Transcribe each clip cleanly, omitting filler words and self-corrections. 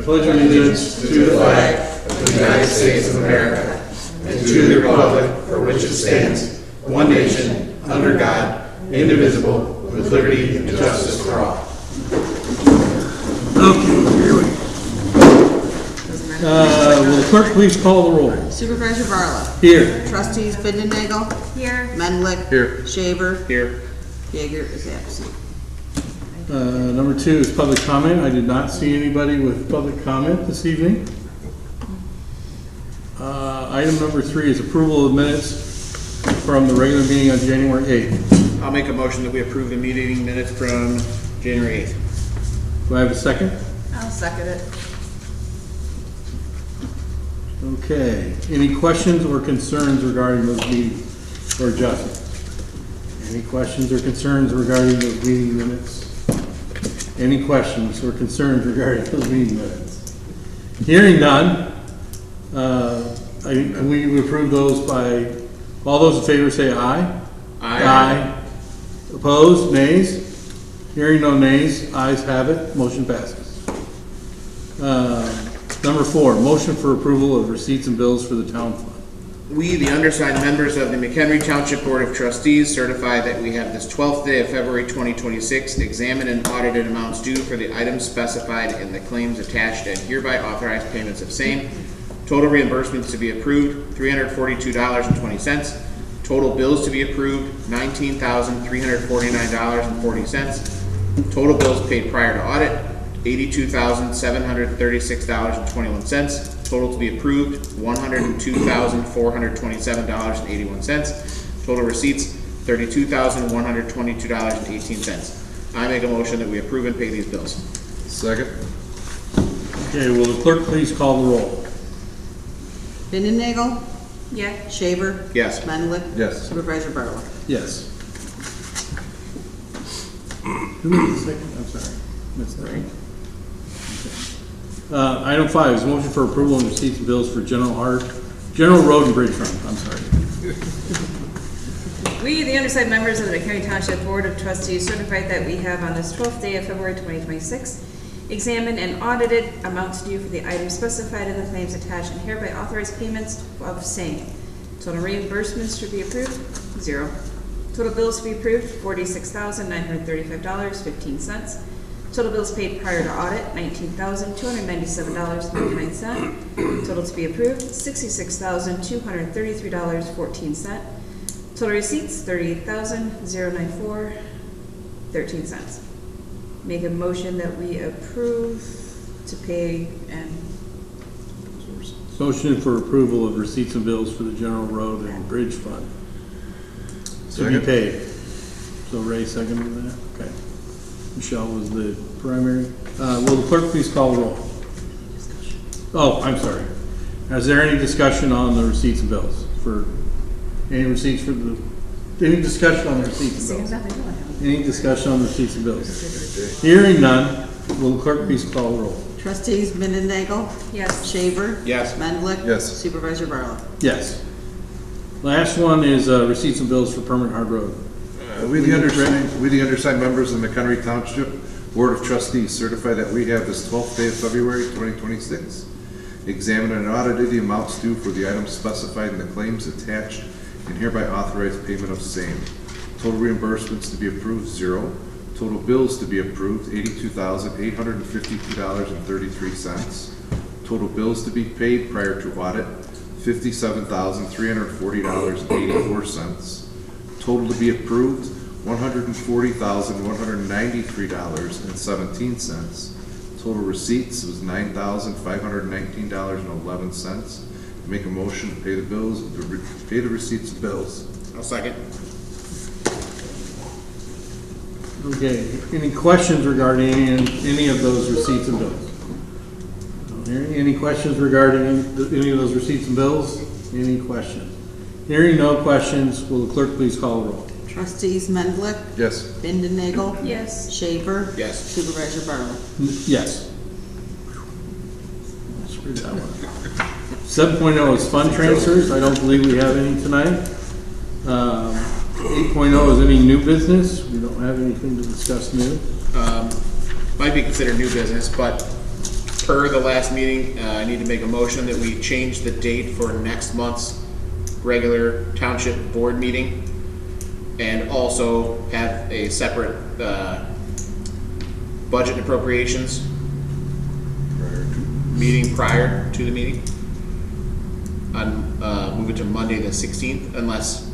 pledge allegiance to the flag of the United States of America and to the republic for which it stands, one nation, under God, indivisible, with liberty and justice for all. Okay, here we go. Will the clerk please call the roll? Supervisor Barlow. Here. Trustees Vindendagel. Here. Mendlick. Here. Shaver. Here. Yeager is absent. Number 2 is public comment. I did not see anybody with public comment this evening. Item number 3 is approval of minutes from the regular meeting on January 8th. I'll make a motion that we approve the meeting minutes from January 8th. Do I have a second? I'll second it. Okay. Any questions or concerns regarding those meetings? Or Justin? Any questions or concerns regarding those meeting minutes? Any questions or concerns regarding those meeting minutes? Hearing none, can we approve those by, all those in favor say aye. Aye. Opposed? Nays? Hearing no nays, ayes have it, motion passes. Number 4, motion for approval of receipts and bills for the town fund. We, the undersigned members of the Mchenry Township Board of Trustees, certify that we have this 12th day of February 2026 examined and audited amounts due for the items specified in the claims attached and hereby authorized payments of same. Total reimbursements to be approved, $342.20. Total bills to be approved, $19,349.40. Total bills paid prior to audit, $82,736.21. Total to be approved, $102,427.81. Total receipts, $32,122.18. I make a motion that we approve and pay these bills. Second. Okay, will the clerk please call the roll? Vindendagel. Yeah. Shaver. Yes. Mendlick. Yes. Supervisor Barlow. Yes. Who made the second? I'm sorry. Missed that. Okay. Item 5 is motion for approval and receipts and bills for General Road and Bridge Fund. I'm sorry. We, the undersigned members of the Mchenry Township Board of Trustees, certify that we have on this 12th day of February 2026 examined and audited amounts due for the items specified in the claims attached and hereby authorized payments of same. Total reimbursements to be approved, 0. Total bills to be approved, $46,935.15. Total bills paid prior to audit, $19,297.99. Total to be approved, $66,233.14. Total receipts, $38,094.13. Make a motion that we approve to pay and Motion for approval of receipts and bills for the General Road and Bridge Fund to be paid. So Ray seconded that? Okay. Michelle was the primary. Will the clerk please call the roll? Oh, I'm sorry. Is there any discussion on the receipts and bills? Any discussion on the receipts and bills? Any discussion on the receipts and bills? Hearing none, will the clerk please call the roll? Trustees Vindendagel. yes. Shaver. Yes. Mendlick. Yes. Supervisor Barlow. Yes. Last one is receipts and bills for Permanent Hard Road. We, the undersigned members of the Mchenry Township Board of Trustees, certify that we have this 12th day of February 2026 examined and audited the amounts due for the items specified in the claims attached and hereby authorized payment of same. Total reimbursements to be approved, 0. Total bills to be approved, $82,852.33. Total bills to be paid prior to audit, $57,340.84. Total to be approved, $140,193.17. Total receipts was $9,519.11. Make a motion to pay the bills, pay the receipts and bills. I'll second. Okay, any questions regarding any of those receipts and bills? Any questions regarding any of those receipts and bills? Any questions? Hearing no questions, will the clerk please call the roll? Trustees Mendlick. Yes. Vindendagel. Yes. Shaver. Yes. Supervisor Barlow. Yes. Screwed that one. 7.0 is fund transfers. I don't believe we have any tonight. 8.0 is any new business. We don't have anything to discuss new. Might be considered new business, but per the last meeting, I need to make a motion that we change the date for next month's regular township board meeting, and also have a separate budget and appropriations meeting prior to the meeting. Move it to Monday the 16th, unless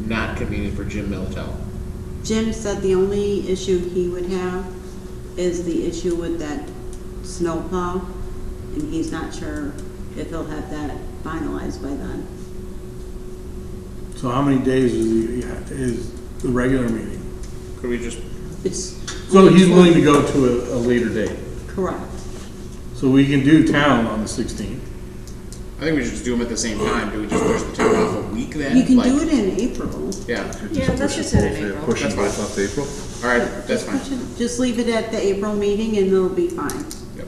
not convenient for Jim Miltel. Jim said the only issue he would have is the issue with that snowplow, and he's not sure if he'll have that finalized by then. So how many days is the regular meeting? Could we just, It's So he's willing to go to a later date. correct. So we can do town on the 16th. I think we should just do them at the same time. Do we just push the town off a week then? You can Like- do it in April. Yeah, Yeah, let's just do it in April. Push them That's both up to April? all right, that's fine. Just leave it at the April meeting and it'll be fine. Yep.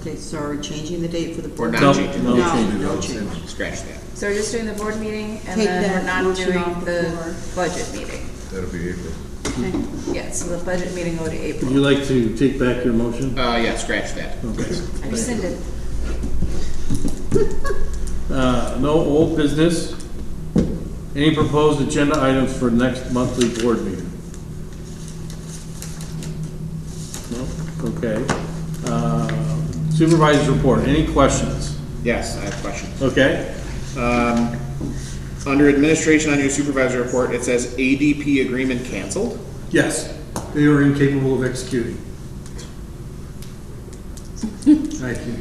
Okay, so are we changing the date for the board? We're No, not changing no it. changes. No change. Scratch that. So we're just doing the board meeting, and Take then we're that not motion doing off the the floor. budget meeting. That'll be April. Okay. Yeah, so the budget meeting go to Would April. you like to take back your motion? Yeah, scratch that. Okay. I rescinded. No old business. Any proposed agenda items for next monthly board meeting? No? Okay. Supervisor's report, any questions? Yes, I have questions. Okay? Under administration on your supervisor report, it says ADP agreement canceled. Yes, they are incapable of executing. I can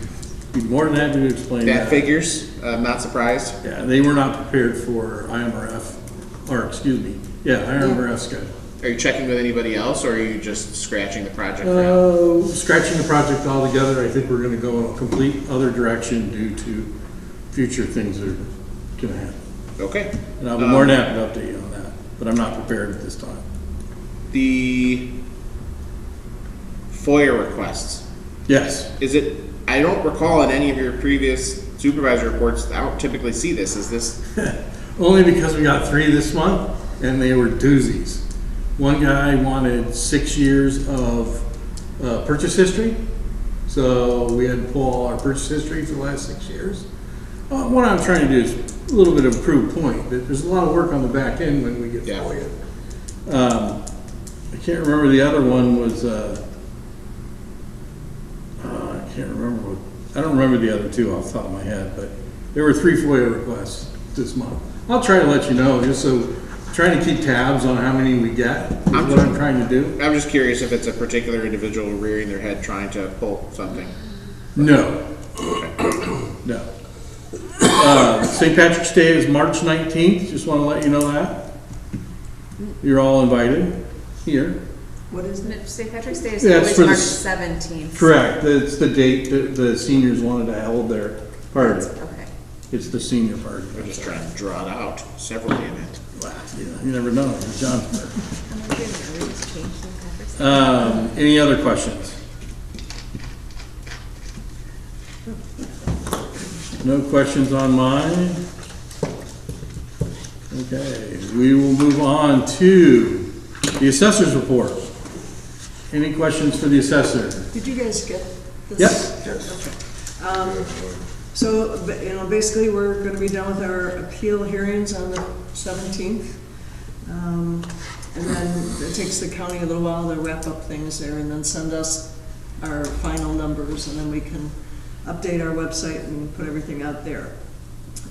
be more than happy to explain that. That figures, I'm not surprised. Yeah, they were not prepared for IMRF, or excuse me, IMRF schedule. Are you checking with anybody else, or are you just scratching the project for now? Scratching the project altogether, I think we're gonna go in a complete other direction due to future things that are gonna happen. Okay. And I'll be more than happy to update you on that, but I'm not prepared at this time. The FOIA requests, Yes, is it, I don't recall in any of your previous supervisor reports, I don't typically see this. Is this, only because we got 3 this month, and they were doozies. One guy wanted 6 years of purchase history, so we had to pull all our purchase history for the last 6 years. What I'm trying to do is a little bit of a proof point, that there's a lot of work on the back end when we get Yeah. FOIA. I can't remember, the other one was, I can't remember what, I don't remember the other 2 off the top of my head, but there were 3 FOIA requests this month. I'll try to let you know, just so, trying to keep tabs on how many we get, is what I'm trying to do. I'm just curious if it's a particular individual rearing their head trying to pull something. No. No. St. Patrick's Day is March 19th, just want to let you know that. You're all invited here. What is it? St. Patrick's Day is Yeah, always it's for the March s- 17th. Correct, it's the date that the seniors wanted to hold their party. Okay. It's the senior party. They're just trying to draw it out separately in it. Wow, you never know, it's John's birthday. I'm like, wait a minute, we just changed St. Patrick's Day. Any other questions? No questions on mine? Okay, we will move on to the assessor's report. Any questions for the assessor? Did you guys get this? Yes. So, basically, we're gonna be done with our appeal hearings on the 17th. And then it takes the county a little while to wrap up things there and then send us our final numbers, and then we can update our website and put everything out there.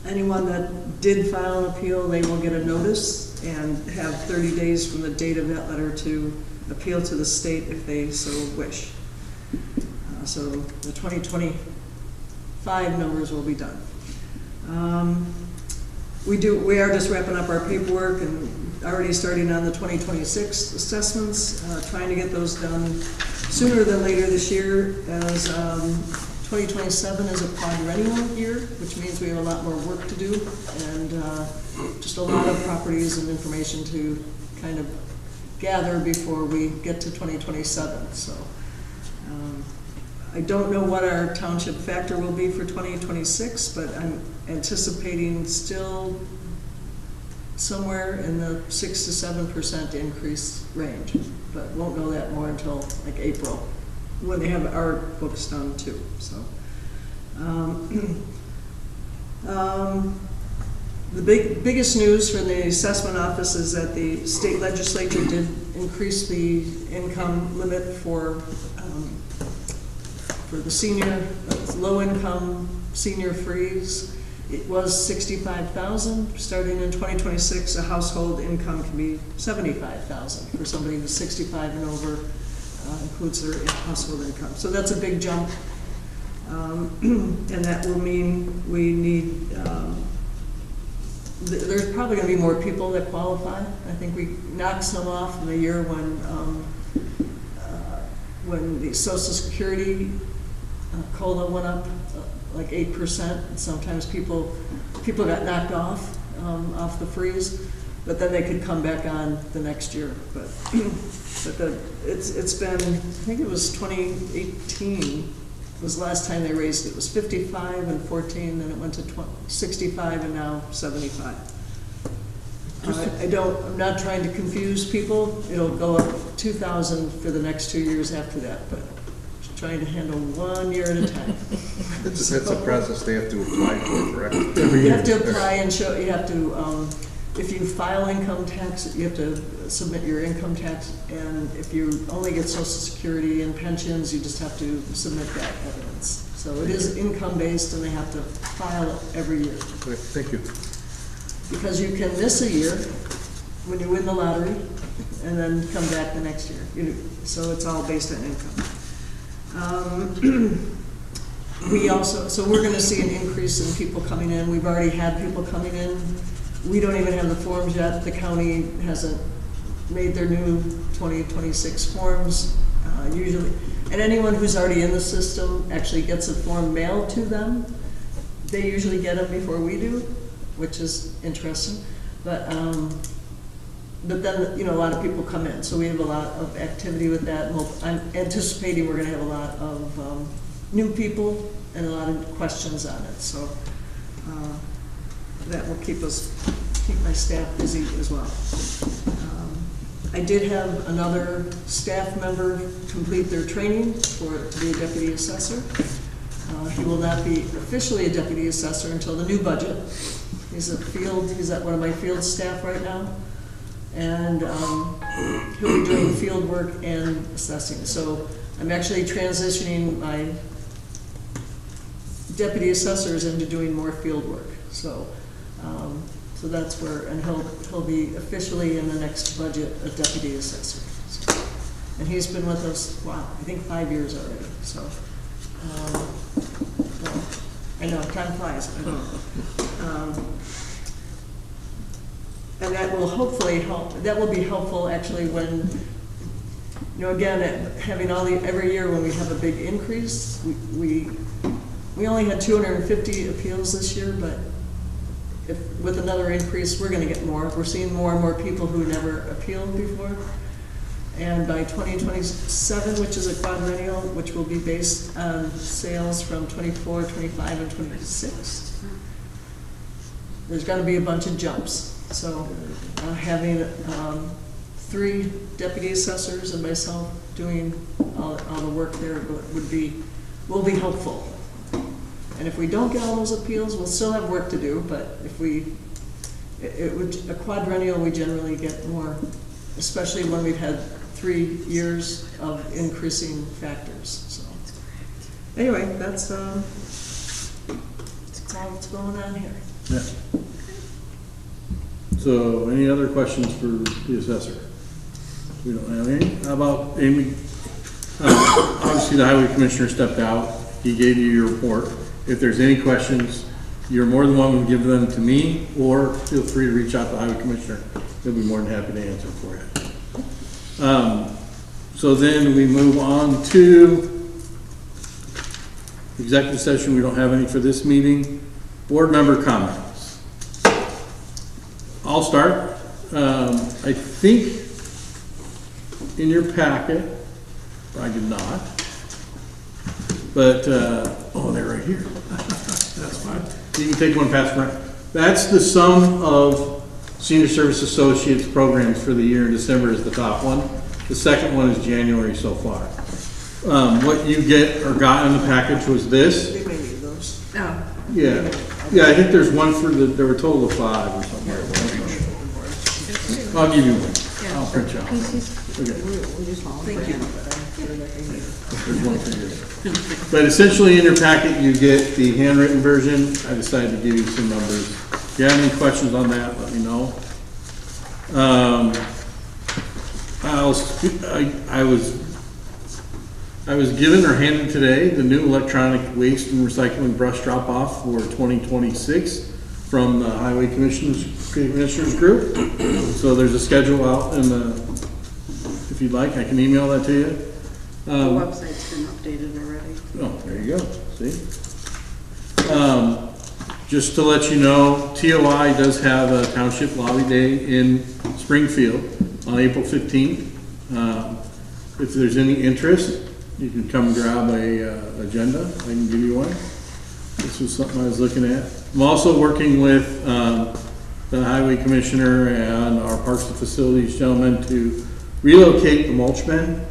Anyone that did file an appeal, they will get a notice and have 30 days from the date of that letter to appeal to the state if they so wish. So the 2025 numbers will be done. We are just wrapping up our paperwork and already starting on the 2026 assessments, trying to get those done sooner than later this year, as 2027 is a quadrennial year, which means we have a lot more work to do and just a lot of properties and information to kind of gather before we get to 2027. So I don't know what our township factor will be for 2026, but I'm anticipating still somewhere in the 6 to 7% increase range, but won't know that more until like April. when they have our books done too, so. The biggest news from the assessment office is that the state legislature did increase the income limit for the senior, low-income senior freeze. It was $65,000. Starting in 2026, a household income can be $75,000 for somebody who's 65 and over, includes their household income. So that's a big jump. And that will mean we need, there's probably going to be more people that qualify. I think we knocked some off in the year when the Social Security COLA went up like 8%. And sometimes people got knocked off the freeze, but then they could come back on the next year. But it's been, I think it was 2018 was the last time they raised it. It was 55 and 14, then it went to 65 and now 75. I'm not trying to confuse people. It'll go up 2,000 for the next 2 years after that, but just trying to handle 1 year at a time. It's a process they have to apply for, correct? You have to apply and show, you have to, if you file income tax, you have to submit your income tax, and if you only get Social Security and pensions, you just have to submit that evidence. So it is income-based, and they have to file it every year. Okay, thank you. Because you can miss a year when you win the lottery, and then come back the next year. So it's all based on income. So we're going to see an increase in people coming in. We've already had people coming in. We don't even have the forms yet. The county hasn't made their new 2026 forms usually. And anyone who's already in the system actually gets a form mailed to them. They usually get them before we do, which is interesting. But then, a lot of people come in. So we have a lot of activity with that. I'm anticipating we're going to have a lot of new people and a lot of questions on it. So that will keep my staff busy as well. I did have another staff member complete their training to be a deputy assessor. He will not be officially a deputy assessor until the new budget. He's at one of my field staff right now, and he'll be doing field work and assessing. So I'm actually transitioning my deputy assessors into doing more field work. So that's where, and he'll be officially in the next budget a deputy assessor. So, and he's been with us, wow, I think 5 years already. So, well, I know time flies. And that will hopefully help. That will be helpful actually when, again, having every year when we have a big increase, we only had 250 appeals this year, but with another increase, we're going to get more. We're seeing more and more people who never appealed before. And by 2027, which is a quadrennial, which will be based on sales from 24, 25, and 26, there's going to be a bunch of jumps. So having 3 deputy assessors and myself doing all the work there will be helpful. And if we don't get all those appeals, we'll still have work to do, but if a quadrennial, we generally get more, especially when we've had 3 years of increasing factors. So anyway, that's all that's going on here. Yeah. So any other questions for the assessor? We don't have any. How about Amy? Obviously the highway commissioner stepped out. He gave you your report. If there's any questions, you're more than welcome to give them to me, or feel free to reach out to the highway commissioner. He'll be more than happy to answer for you. So then we move on to executive session. We don't have any for this meeting. Board member comments. I'll start. I think in your packet, I did not, but, oh, they're right here. That's fine. You can take one past around. That's the sum of Senior Service Associates programs for the year in December is the top one. The second one is January so far. What you get or got in the package was this. They may need those. Oh, Yeah, yeah, I think there's one for there were a total of 5 or something. I'll give you one. I'll print you out. Okay. thank you. There's one for you. But essentially in your packet, you get the handwritten version. I decided to give you some numbers. If you have any questions on that, let me know. I was given or handed today the new electronic waste and recycling brush drop off for 2026 from the Highway Commissioners Group. So there's a schedule out in the, if you'd like, I can email that to you. The website's been updated already. Oh, there you go, see? Just to let you know, TOI does have a Township Lobby Day in Springfield on April 15th. If there's any interest, you can come grab a agenda, I can give you one. This was something I was looking at. I'm also working with the Highway Commissioner and our Parks and Facilities gentlemen to relocate the mulch bin.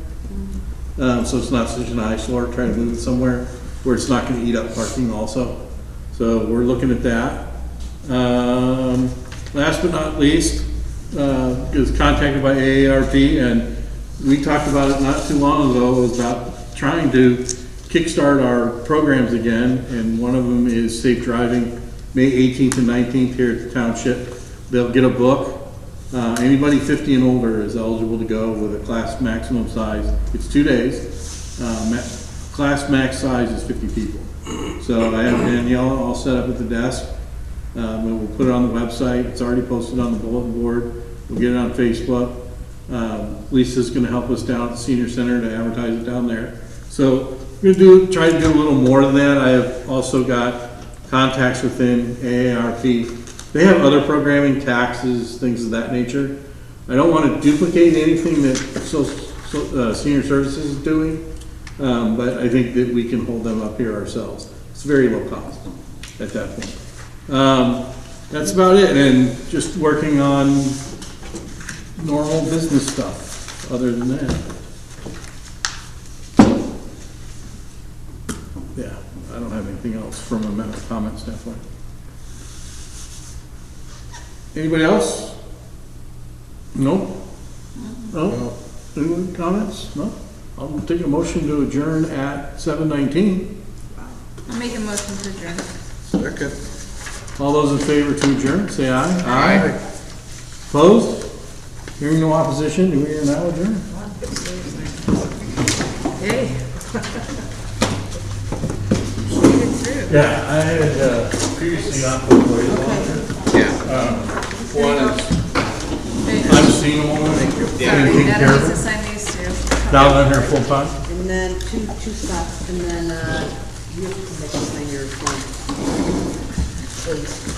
So it's not such an eyesore, try to move it somewhere where it's not gonna eat up parking also. So we're looking at that. Last but not least, was contacted by AARP, and we talked about it not too long ago. It was about trying to kickstart our programs again, and one of them is Safe Driving, May 18th and 19th here at the Township. They'll get a book. Anybody 50 and older is eligible to go with a class maximum size. It's 2 days. Class max size is 50 people. So I have Danielle all set up at the desk. We'll put it on the website. It's already posted on the bulletin board. We'll get it on Facebook. Lisa's going to help us down at the senior center to advertise it down there. So we're going to try to do a little more than that. I have also got contacts within AARP. They have other programming, taxes, things of that nature. I don't want to duplicate anything that senior services is doing, but I think that we can hold them up here ourselves. It's very low cost at that point. That's about it, and just working on normal business stuff other than that. Yeah, I don't have anything else from a comment standpoint. Anybody else? No? No? Any comments? No? I'll take a motion to adjourn at 7:19. I'll make a motion to adjourn. Second. All those in favor to adjourn, say aye. Aye. Opposed? Hearing no opposition, we are now adjourned. Hey. Yeah, I had previously got the Yeah. one is, Hey, I've seen them all. sorry, Taken care Natalie of. needs to sign these too. Down in here full time? And then two spots, and then, you have to sign your form. Please.